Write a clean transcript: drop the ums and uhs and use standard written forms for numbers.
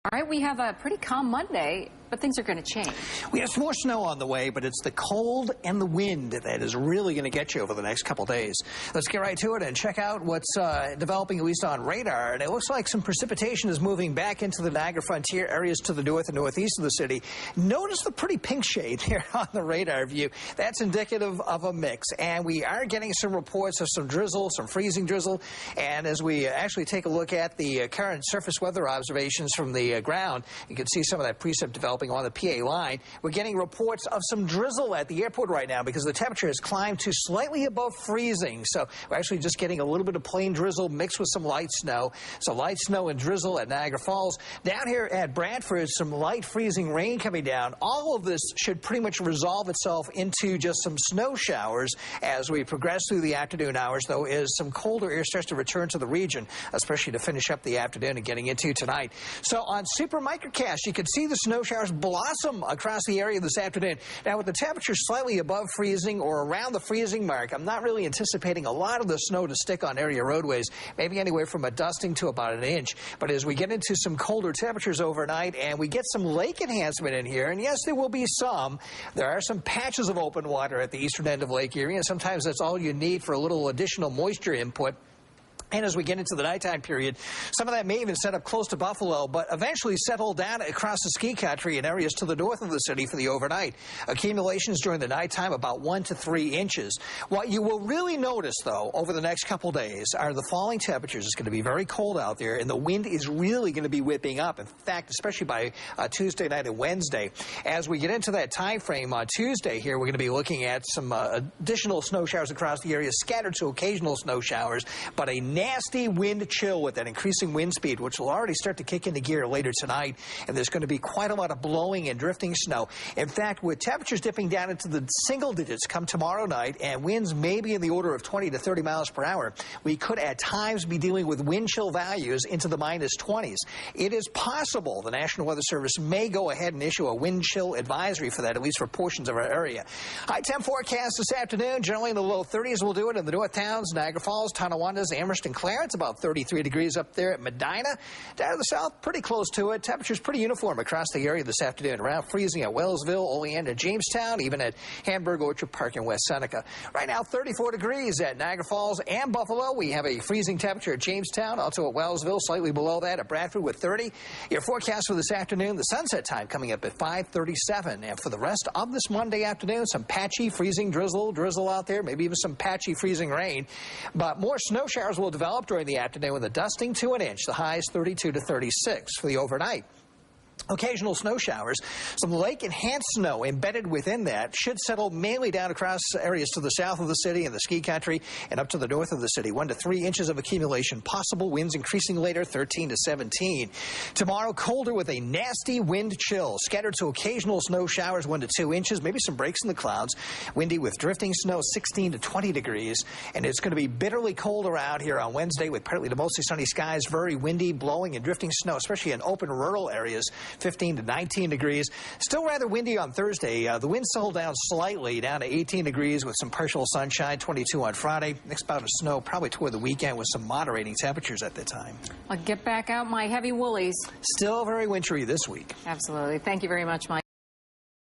All right, we have a pretty calm Monday, but things are going to change. We have some more snow on the way, but it's the cold and the wind that is really going to get you over the next couple days. Let's get right to it and check out what's developing, at least on radar. And it looks like some precipitation is moving back into the Niagara Frontier areas to the north and northeast of the city. Notice the pretty pink shade here on the radar view. That's indicative of a mix. And we are getting some reports of some drizzle, some freezing drizzle. And as we actually take a look at the current surface weather observations from the ground, you can see some of that precip developing on the PA line. We're getting reports of some drizzle at the airport right now because the temperature has climbed to slightly above freezing. So we're actually just getting a little bit of plain drizzle mixed with some light snow. So light snow and drizzle at Niagara Falls. Down here at Bradford, some light freezing rain coming down. All of this should pretty much resolve itself into just some snow showers as we progress through the afternoon hours, though, as some colder air starts to return to the region, especially to finish up the afternoon and getting into tonight. So on Super Microcast, you can see the snow showers blossom across the area this afternoon. Now, with the temperature slightly above freezing or around the freezing mark, I'm not really anticipating a lot of the snow to stick on area roadways, maybe anywhere from a dusting to about an inch. But as we get into some colder temperatures overnight and we get some lake enhancement in here, and yes, there will be some, there are some patches of open water at the eastern end of Lake Erie, and sometimes that's all you need for a little additional moisture input. And as we get into the nighttime period, some of that may even set up close to Buffalo, but eventually settle down across the ski country in areas to the north of the city for the overnight. Accumulations during the nighttime about 1 to 3 inches. What you will really notice, though, over the next couple days are the falling temperatures. It's going to be very cold out there, and the wind is really going to be whipping up. In fact, especially by Tuesday night and Wednesday. As we get into that time frame on Tuesday here, we're going to be looking at some additional snow showers across the area, scattered to occasional snow showers, but a nasty wind chill with that increasing wind speed, which will already start to kick into gear later tonight. And there's going to be quite a lot of blowing and drifting snow. In fact, with temperatures dipping down into the single digits come tomorrow night and winds maybe in the order of 20 to 30 miles per hour, we could at times be dealing with wind chill values into the minus 20s. It is possible the National Weather Service may go ahead and issue a wind chill advisory for that, at least for portions of our area. High temp forecast this afternoon, generally in the low 30s. We'll do it in the north towns, Niagara Falls, Tonawanda, Amherst, and Clarence, about 33 degrees up there at Medina. Down to the south, pretty close to it. Temperatures pretty uniform across the area this afternoon. Around freezing at Wellsville, Oleander, Jamestown, even at Hamburg, Orchard Park, and West Seneca. Right now, 34 degrees at Niagara Falls and Buffalo. We have a freezing temperature at Jamestown, also at Wellsville, slightly below that at Bradford with 30. Your forecast for this afternoon, the sunset time coming up at 5:37. And for the rest of this Monday afternoon, some patchy freezing drizzle out there, maybe even some patchy freezing rain. But more snow showers will develop during the afternoon with a dusting to an inch. The highs 32 to 36 for the overnight. Occasional snow showers. Some lake-enhanced snow embedded within that should settle mainly down across areas to the south of the city and the ski country and up to the north of the city. 1 to 3 inches of accumulation possible. Winds increasing later, 13 to 17. Tomorrow, colder with a nasty wind chill. Scattered to occasional snow showers, 1 to 2 inches. Maybe some breaks in the clouds. Windy with drifting snow, 16 to 20 degrees. And it's going to be bitterly cold around here on Wednesday with partly to mostly sunny skies. Very windy, blowing, and drifting snow, especially in open rural areas. 15 to 19 degrees. Still rather windy on Thursday. The wind settled down slightly, down to 18 degrees with some partial sunshine, 22 on Friday. Next bout of snow probably toward the weekend with some moderating temperatures at the time. I'll get back out my heavy woolies. Still very wintry this week. Absolutely. Thank you very much, Mike.